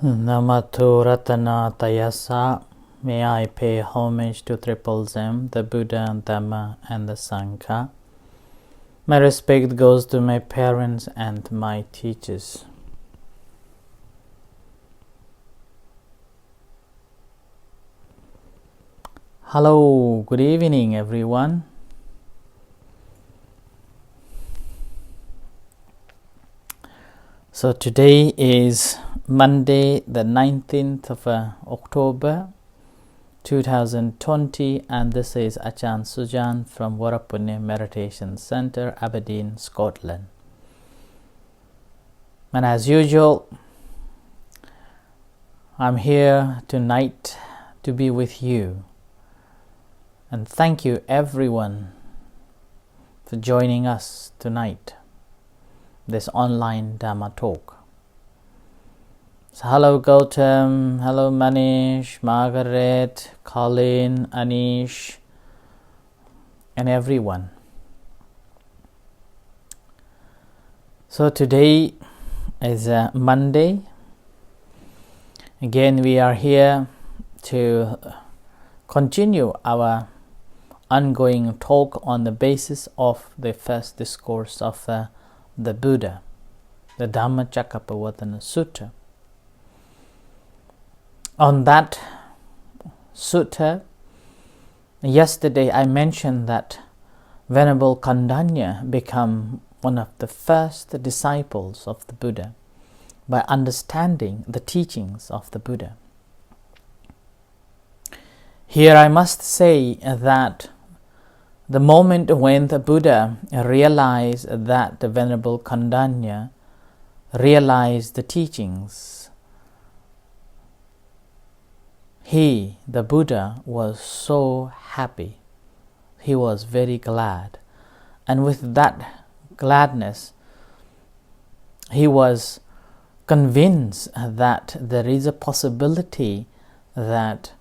Namato Ratana Tayasa. May I pay homage to Triple Zem, the Buddha, Dhamma, and the Sangha. My respect goes to my parents and my teachers. Hello, good evening, everyone. So today is Monday, the 19th of October 2020, and this is Achan Sujan from Warapune Meditation Center, Aberdeen, Scotland. And as usual, I'm here tonight to be with you. And thank you everyone for joining us tonight, this online Dhamma talk. So hello Gautam, hello Manish, Margaret, Colin, Anish, and everyone. So today is Monday. Again, we are here to continue our ongoing talk on the basis of the first discourse of the Buddha, the Dhammacakkappavattana Sutta. On that sutta, yesterday I mentioned that Venerable Kandanya became one of the first disciples of the Buddha by understanding the teachings of the Buddha. Here I must say that the moment when the Buddha realized that the Venerable Kandanya realized the teachings, he, the Buddha, was so happy. He was very glad. And with that gladness, he was convinced that there is a possibility that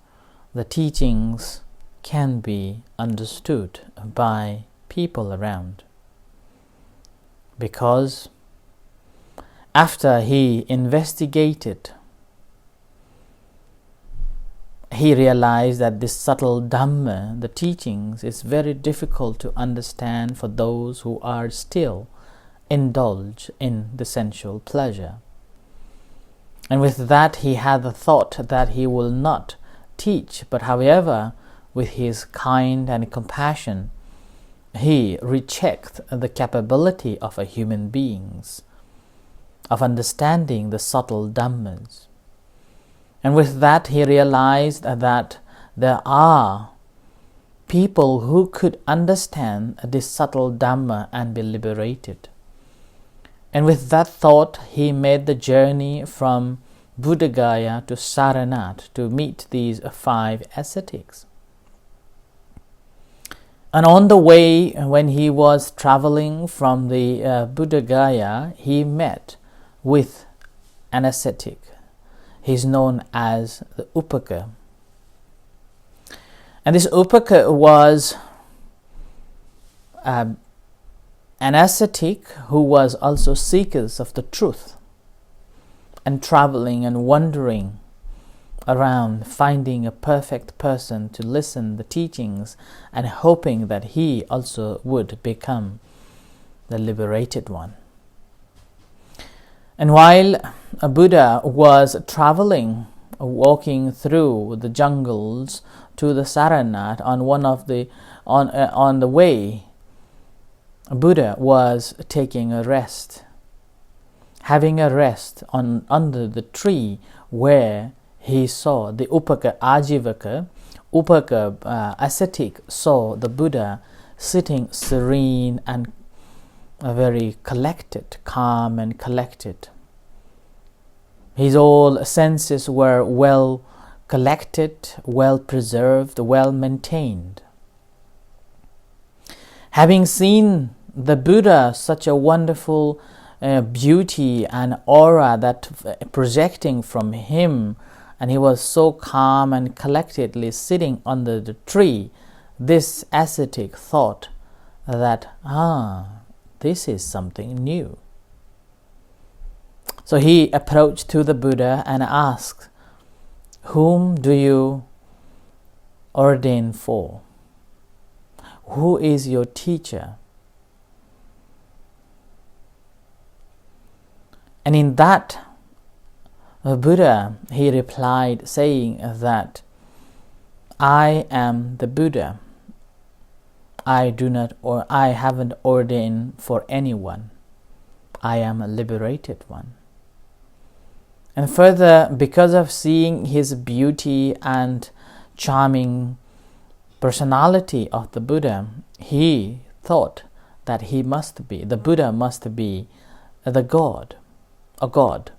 the teachings can be understood by people around. Because after he investigated, he realized that this subtle Dhamma, the teachings, is very difficult to understand for those who are still indulged in the sensual pleasure. And with that he had the thought that he will not teach, but however, with his kind and compassion, he rechecked the capability of a human beings of understanding the subtle Dhammas. And with that he realized that there are people who could understand this subtle Dhamma and be liberated. And with that thought he made the journey from Buddha Gaya to Saranath to meet these 5 ascetics. And on the way, when he was traveling from the Buddha Gaya, he met with an ascetic. He's known as the Upaka. And this Upaka was an ascetic who was also seekers of the truth and traveling and wandering around, finding a perfect person to listen the teachings and hoping that he also would become the liberated one. And while a Buddha was traveling, walking through the jungles to the Saranath, on the way, Buddha was taking a rest, having a rest under the tree where he saw the Upaka ascetic saw the Buddha sitting serene and very collected, calm and collected. His all senses were well collected, well preserved, well maintained. Having seen the Buddha, such a wonderful beauty and aura that projecting from him, and he was so calm and collectedly sitting under the tree, this ascetic thought that, this is something new. So he approached to the Buddha and asked, "Whom do you ordain for? Who is your teacher?" And in that, the Buddha, he replied saying that, "I am the Buddha. I haven't ordained for anyone. I am a liberated one." And further, because of seeing his beauty and charming personality of the Buddha, he thought that the Buddha must be the God, a God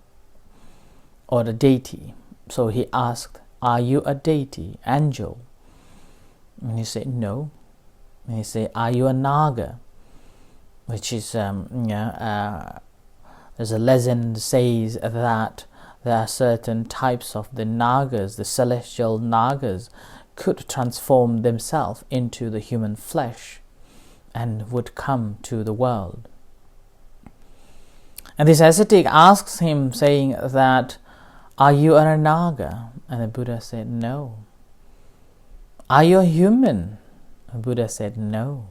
or a deity. So he asked, "Are you a deity, angel?" And he said, "No." And he said, "Are you a Naga?" Which is, there's a legend says that there are certain types of the Nagas, the celestial Nagas, could transform themselves into the human flesh and would come to the world. And this ascetic asks him, saying that, "Are you a Naga?" And the Buddha said, "No." "Are you a human?" The Buddha said, "No."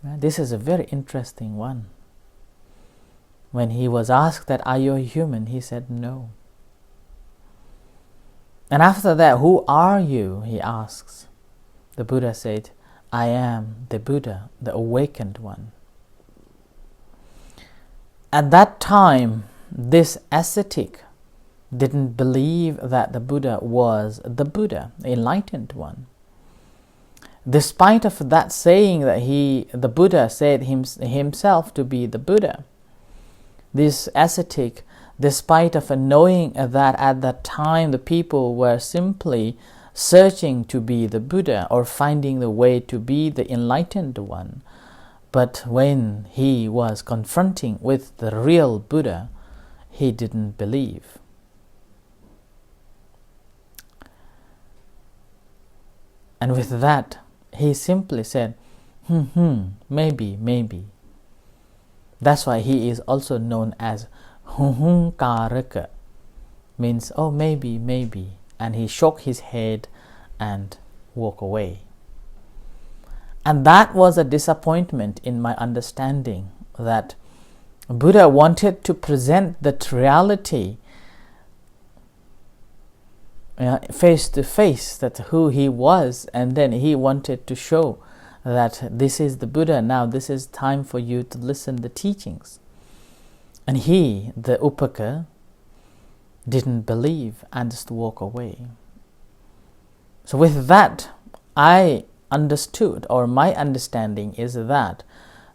This is a very interesting one. When he was asked that, "Are you a human?" he said, "No." And after that, "Who are you?" he asks. The Buddha said, "I am the Buddha, the awakened one." At that time, this ascetic didn't believe that the Buddha was the Buddha, the enlightened one. Despite of that saying that the Buddha said himself to be the Buddha, this ascetic, despite of knowing that at that time the people were simply searching to be the Buddha or finding the way to be the enlightened one, but when he was confronting with the real Buddha, he didn't believe. And with that, he simply said, maybe. That's why he is also known as Karaka, means, "Oh, maybe. And he shook his head and walked away. And that was a disappointment in my understanding, that Buddha wanted to present that reality face to face, that who he was, and then he wanted to show that this is the Buddha, now this is time for you to listen the teachings. And he, the Upaka, didn't believe and just walk away. So with that, I understood, or my understanding is that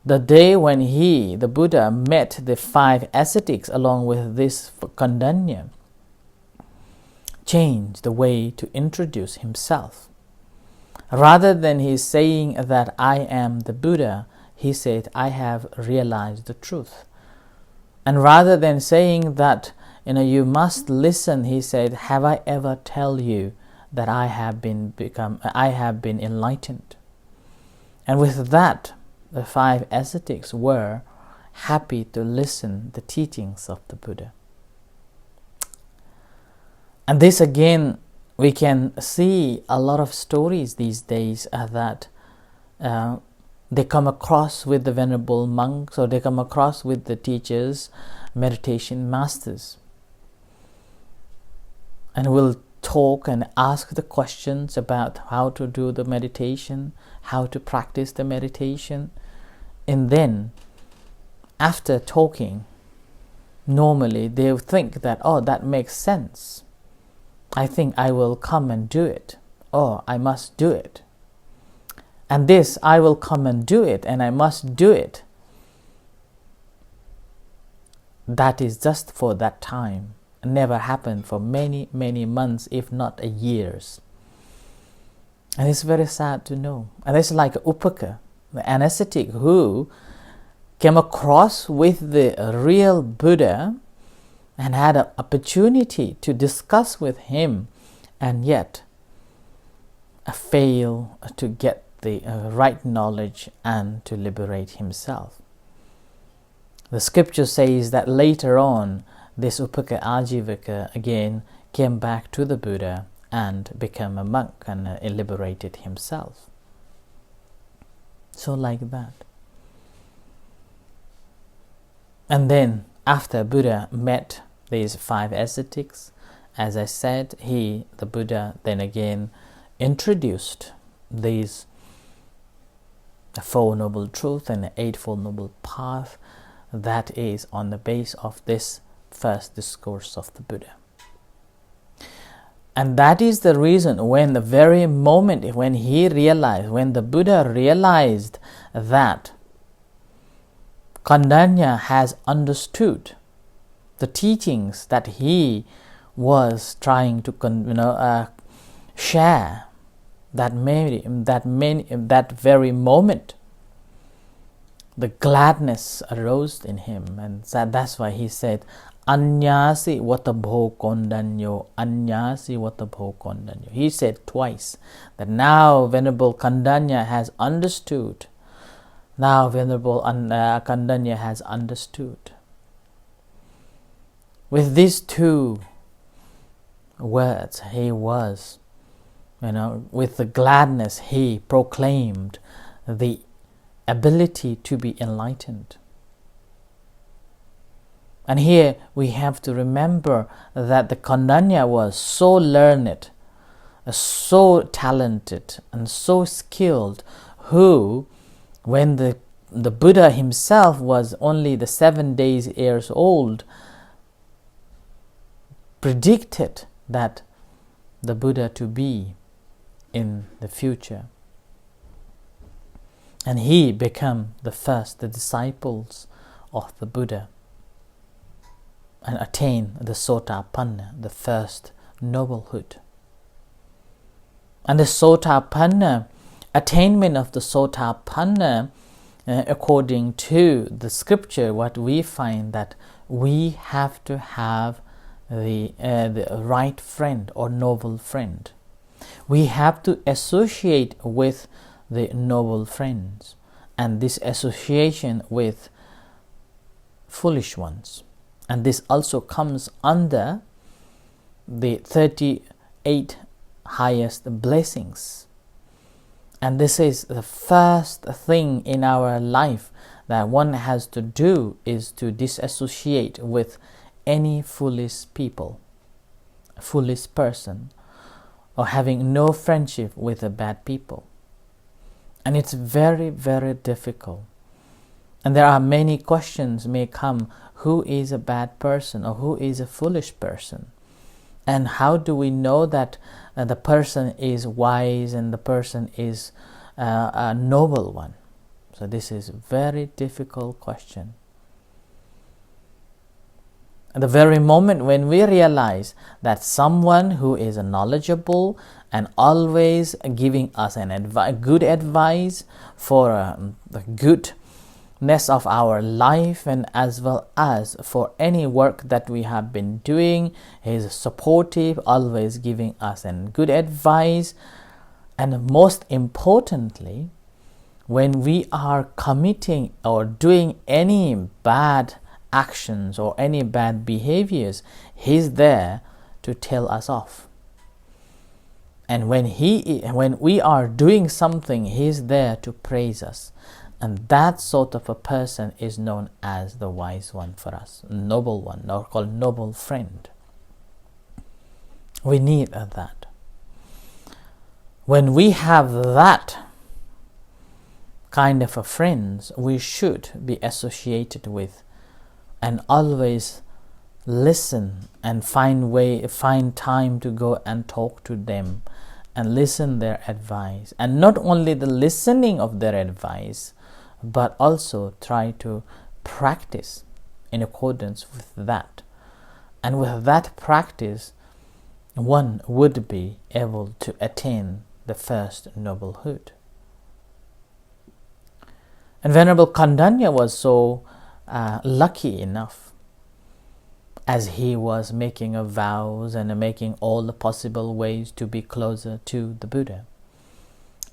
the day when the Buddha met the 5 ascetics along with this Kandanya, changed the way to introduce himself. Rather than he saying that I am the Buddha, he said, I have realized the truth. And rather than saying that, you must listen, he said, have I ever tell you that I have been enlightened? And with that, the 5 ascetics were happy to listen the teachings of the Buddha. And this again, we can see a lot of stories these days that they come across with the venerable monks, or they come across with the teachers, meditation masters, and will talk and ask the questions about how to do the meditation, how to practice the meditation. And then, after talking, normally they think that, oh, that makes sense. I think I will come and do it. Oh, I must do it. And this, I will come and do it, and I must do it. That is just for that time. It never happened for many, many months, if not years. And it's very sad to know. And it's like Upaka, an ascetic who came across with the real Buddha and had an opportunity to discuss with him, and yet fail to get the right knowledge and to liberate himself. The scripture says that later on, this Upaka Ajivaka again came back to the Buddha and became a monk and liberated himself. So like that. And then after Buddha met these 5 ascetics, as I said, the Buddha then again introduced these 4 Noble Truths and the 8-fold Noble Path that is on the base of this first discourse of the Buddha. And that is the reason when the very moment when the Buddha realized that Kondanya has understood the teachings that he was trying to share, that very moment, the gladness arose in him, and that's why he said, Anyasi watabho kondanyo, Anyasi watabho kondanyo. He said twice that now Venerable Kondanya has understood. Now Venerable Kondanya has understood. With these 2 words, he was, with the gladness, he proclaimed the ability to be enlightened. And here we have to remember that the Kondanya was so learned, so talented, and so skilled, who, when the Buddha himself was only the 7 years old, predicted that the Buddha to be in the future. And he became the disciples of the Buddha and attained the Sotapanna, the first noblehood. And the Sotapanna, attainment of the Sotapanna, according to the scripture, what we find that we have to have the right friend or noble friend. We have to associate with the noble friends, and this association with foolish ones. And this also comes under the 38 highest blessings. And this is the first thing in our life that one has to do, is to disassociate with any foolish people, a foolish person, or having no friendship with the bad people. And it's very, very difficult. And there are many questions may come, who is a bad person or who is a foolish person? And how do we know that the person is wise and the person is a noble one? So this is a very difficult question. At the very moment when we realize that someone who is knowledgeable and always giving us good advice for the goodness of our life, and as well as for any work that we have been doing, he is supportive, always giving us good advice. And most importantly, when we are committing or doing any bad actions or any bad behaviors, he's there to tell us off. And when we are doing something, he's there to praise us. And that sort of a person is known as the wise one for us, noble one, or called noble friend. We need that. When we have that kind of a friends, we should be associated with and always listen and find time to go and talk to them and listen their advice. And not only the listening of their advice, but also try to practice in accordance with that. And with that practice, one would be able to attain the first noblehood. And Venerable Kondanya was so lucky enough, as he was making vows and making all the possible ways to be closer to the Buddha.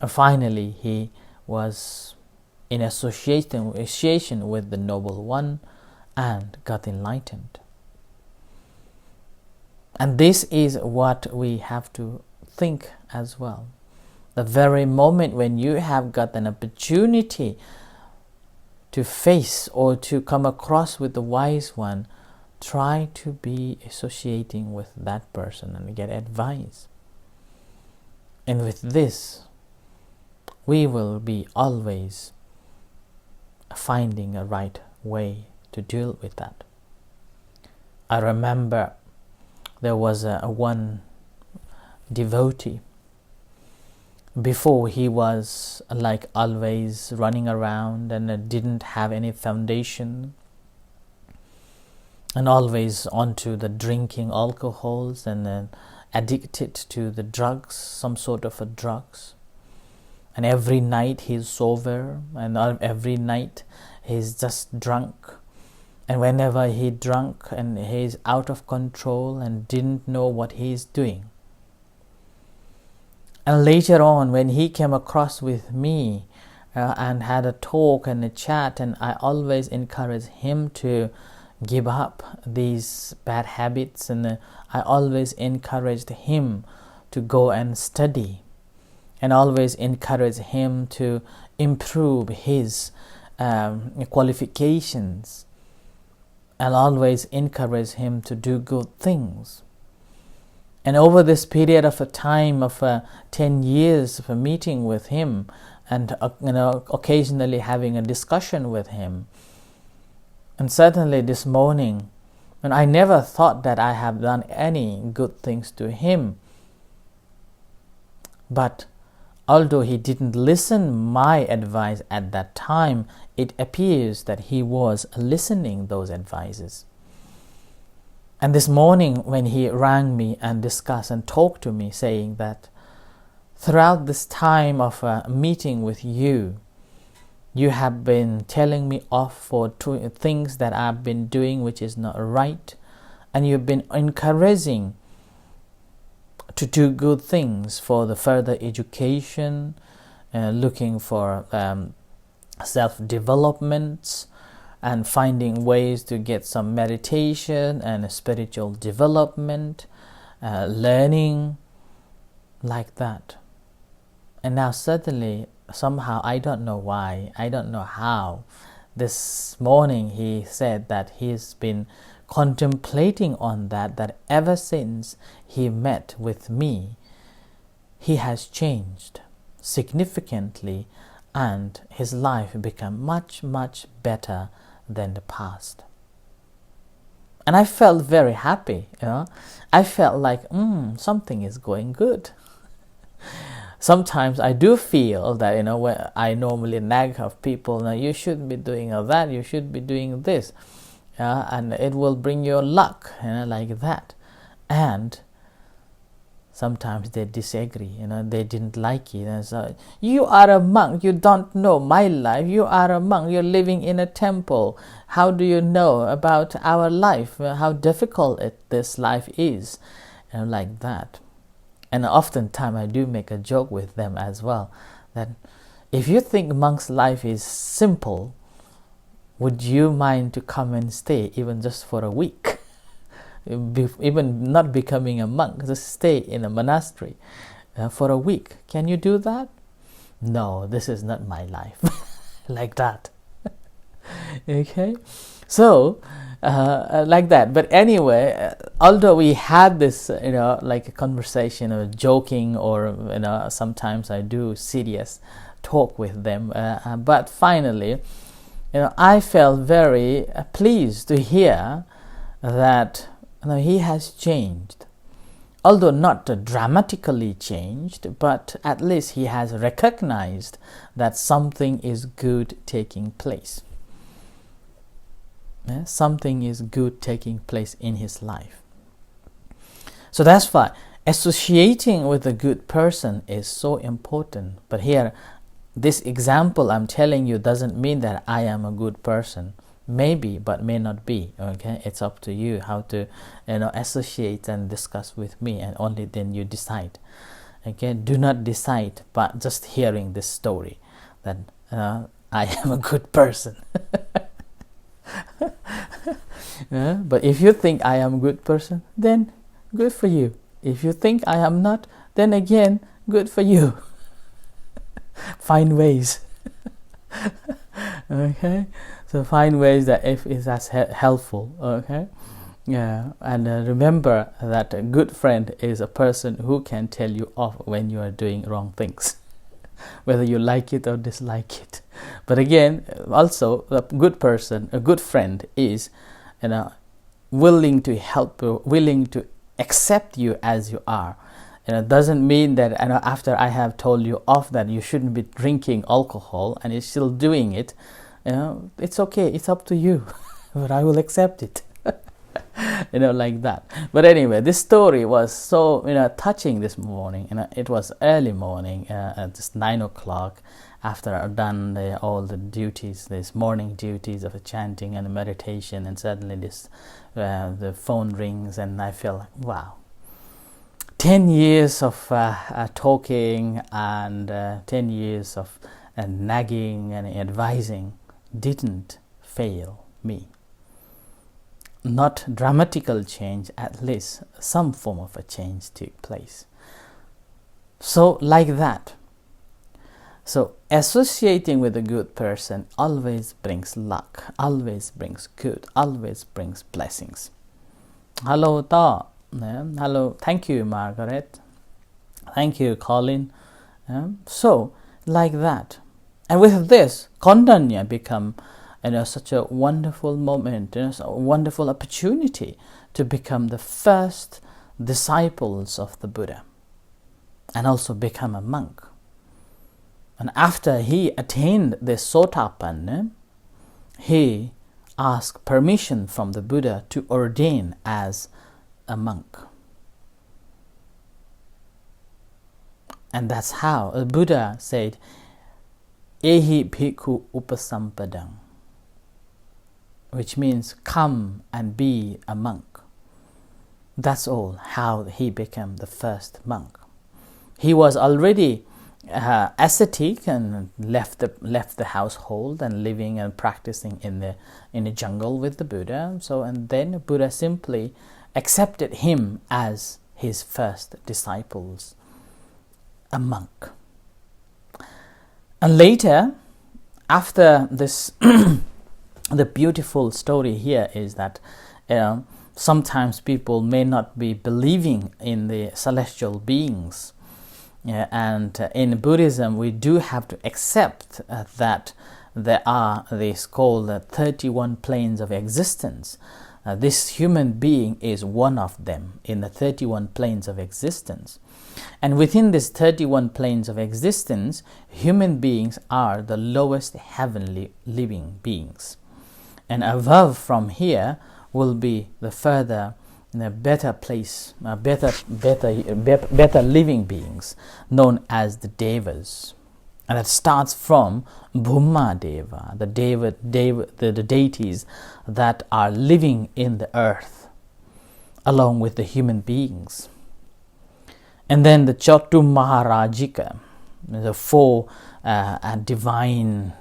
Finally, he was in association with the Noble One and got enlightened. And this is what we have to think as well. The very moment when you have got an opportunity to face or to come across with the wise one, try to be associating with that person and get advice. And with this, we will be always finding a right way to deal with that. I remember there was one devotee. Before, he was like always running around and didn't have any foundation, and always onto the drinking alcohols and addicted to the drugs, some sort of a drugs. And every night he's sober, and every night he's just drunk. And whenever he drunk, and he's out of control and didn't know what he's doing. And later on, when he came across with me and had a talk and a chat, and I always encourage him to give up these bad habits, and I always encouraged him to go and study, and always encourage him to improve his qualifications, and always encourage him to do good things. And over this period of a time of 10 years of a meeting with him, and occasionally having a discussion with him, and certainly this morning, and I never thought that I have done any good things to him, but although he didn't listen my advice at that time, it appears that he was listening those advices. And this morning when he rang me and discussed and talked to me, saying that throughout this time of a meeting with you, you have been telling me off for things that I've been doing which is not right, and you've been encouraging to do good things for the further education, looking for self-development, and finding ways to get some meditation and spiritual development, learning like that. And now suddenly, somehow, I don't know why, I don't know how, this morning he said that he's been contemplating on that ever since he met with me, he has changed significantly, and his life become much, much better than the past. And I felt very happy, I felt like something is going good. Sometimes I do feel that, when I normally nag of people, now you should be doing that, you should be doing this, and it will bring you luck, like that. And sometimes they disagree, they didn't like it. And so, you are a monk, you don't know my life, you are a monk, you're living in a temple, how do you know about our life, how difficult this life is, like that. And oftentimes I do make a joke with them as well, that if you think monk's life is simple, would you mind to come and stay even just for a week? Even not becoming a monk, just stay in a monastery for a week. Can you do that? No, this is not my life. Like that. Okay, so like that. But anyway, although we had this like a conversation or joking, or sometimes I do serious talk with them, but finally I felt very pleased to hear that he has changed, although not dramatically changed, but at least he has recognized that something is good taking place. Something is good taking place in his life. So that's why associating with a good person is so important. But here, this example I'm telling you doesn't mean that I am a good person. Maybe, but may not be. Okay, it's up to you how to associate and discuss with me, and only then you decide. Okay, do not decide but just hearing this story that I am a good person. But if you think I am a good person, then good for you. If you think I am not, then again, good for you. Find ways. Okay, so find ways that if that's helpful. Okay, yeah, and remember that a good friend is a person who can tell you off when you are doing wrong things, whether you like it or dislike it. But again, also a good person, a good friend is, willing to help you, willing to accept you as you are. It doesn't mean that after I have told you off that you shouldn't be drinking alcohol and you're still doing it, it's okay, it's up to you, but I will accept it. Like that. But anyway, this story was so touching this morning. It was early morning, at just 9 o'clock, after I've done all the duties, these morning duties of chanting and meditation, and suddenly the phone rings, and I feel like, wow, 10 years of talking and 10 years of nagging and advising didn't fail me. Not dramatical change, at least some form of a change took place. So like that. So associating with a good person always brings luck, always brings good, always brings blessings. Hello, Ta. Hello, thank you, Margaret. Thank you, Colin. So like that. And with this, Kondanya become such a wonderful moment, a wonderful opportunity to become the first disciples of the Buddha and also become a monk. And after he attained the Sotapanna, he asked permission from the Buddha to ordain as a monk. And that's how the Buddha said, Ehi bhikkhu upasampadang, which means come and be a monk. That's all how he became the first monk. He was already ascetic and left the household and living and practicing in the jungle with the Buddha. So, and then Buddha simply accepted him as his first disciples, a monk. And later, after this, the beautiful story here is that sometimes people may not be believing in the celestial beings. And in Buddhism, we do have to accept that there are these called 31 planes of existence. This human being is one of them in the 31 planes of existence. And within these 31 planes of existence, human beings are the lowest heavenly living beings. And above from here will be the further better place, better living beings known as the Devas. And it starts from Bhumma Deva, the deities that are living in the earth along with the human beings. And then the Chotu Maharajika, the four divine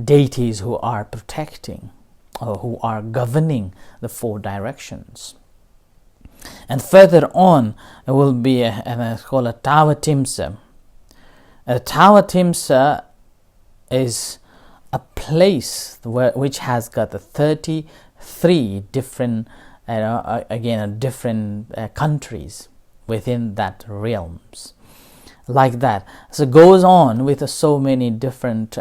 deities who are protecting or who are governing the four directions. And further on, it will be it's called a Tawatimsa. A Tawatimsa is a place which has got 33 different, different countries within that realms, like that. So it goes on with so many different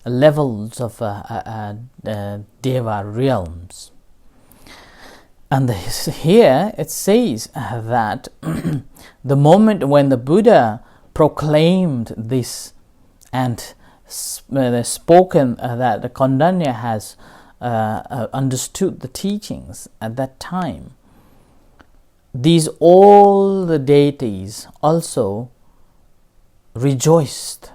levels of Deva realms. And here it says that the moment when the Buddha proclaimed this and spoken that the Kondanya has understood the teachings at that time, all the deities also rejoiced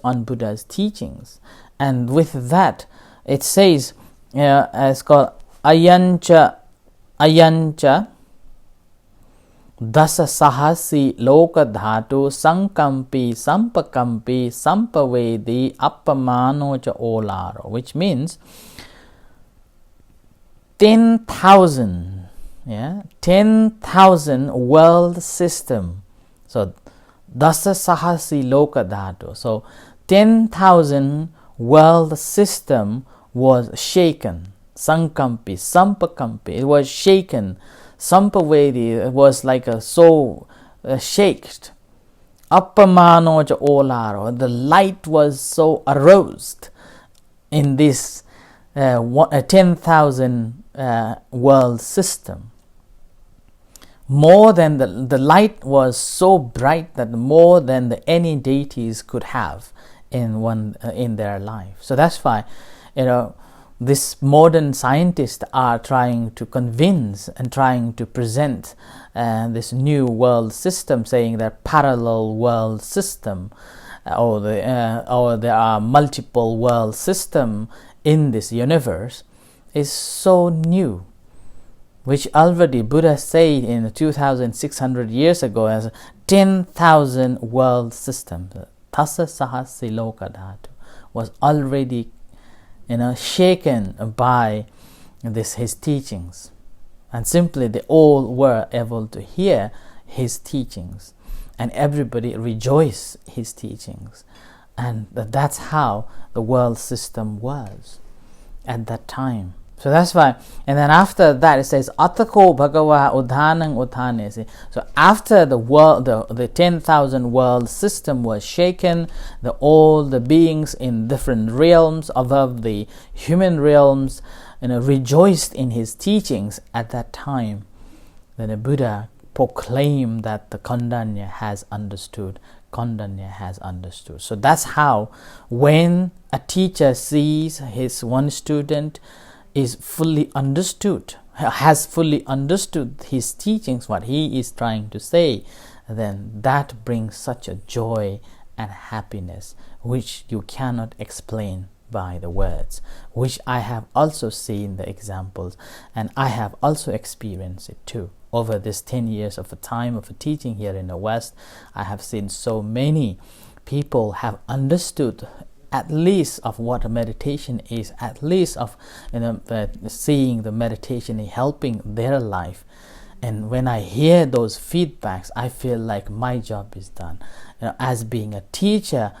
on Buddha's teachings. And with that, it says, it's called Ayancha Dasa Sahasi Loka Dhatu Sankampi Sampakampi Sampavedi Appamano Cha Olaro, which means 10,000 10,000 world system. So Dasa Sahasi Loka Dhatu. So 10,000 world system was shaken. Sankampi, Sampakampi, it was shaken. Sampavedi was like a so shaked. Appamano ja olaro, the light was so aroused in this 10,000 world system. More than the light was so bright that more than any deities could have in their life. So that's why, this modern scientists are trying to convince and trying to present this new world system, saying that parallel world system, or there are multiple world system in this universe, is so new, which already Buddha said in 2,600 years ago as 10,000 world systems. Tassa Sahasi Loka Dhatu was already shaken by his teachings, and simply they all were able to hear his teachings, and everybody rejoiced his teachings, and that's how the world system was at that time. So that's why, and then after that it says Atako Bhagava Udhanang Uthanesi. So after the world, the 10,000 world system was shaken, all the beings in different realms above the human realms, rejoiced in his teachings at that time. Then the Buddha proclaimed that the Kondanya has understood. Kondanya has understood. So that's how, when a teacher sees his one student is fully understood, has fully understood his teachings, what he is trying to say, then that brings such a joy and happiness which you cannot explain by the words, which I have also seen the examples, and I have also experienced it too. Over this 10 years of a time of a teaching here in the West, I have seen so many people have understood at least of what a meditation is, at least of seeing the meditation helping their life. And when I hear those feedbacks, I feel like my job is done. As being a teacher,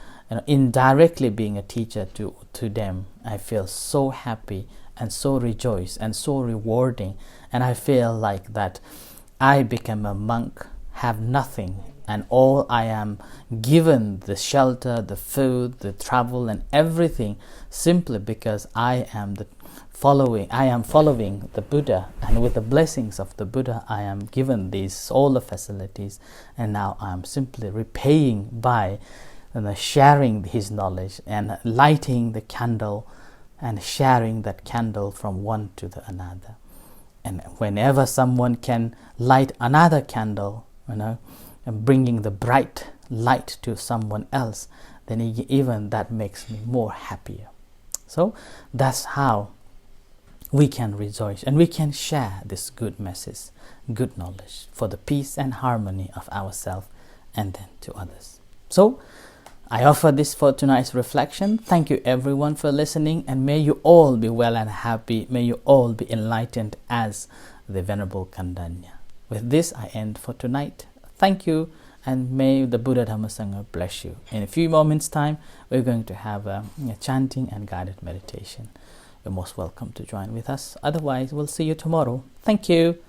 indirectly being a teacher to them, I feel so happy and so rejoiced and so rewarding. And I feel like that I become a monk, have nothing, and all I am given, the shelter, the food, the travel, and everything, simply because I am following the Buddha, and with the blessings of the Buddha I am given all the facilities, and now I am simply repaying by sharing his knowledge and lighting the candle and sharing that candle from one to the another. And whenever someone can light another candle, and bringing the bright light to someone else, then even that makes me more happier. So that's how we can rejoice and we can share this good message, good knowledge, for the peace and harmony of ourselves and then to others. So I offer this for tonight's reflection. Thank you everyone for listening, and may you all be well and happy. May you all be enlightened as the Venerable Kondanya. With this I end for tonight. Thank you, and may the Buddha Dhamma Sangha bless you. In a few moments' time, we're going to have a chanting and guided meditation. You're most welcome to join with us. Otherwise, we'll see you tomorrow. Thank you.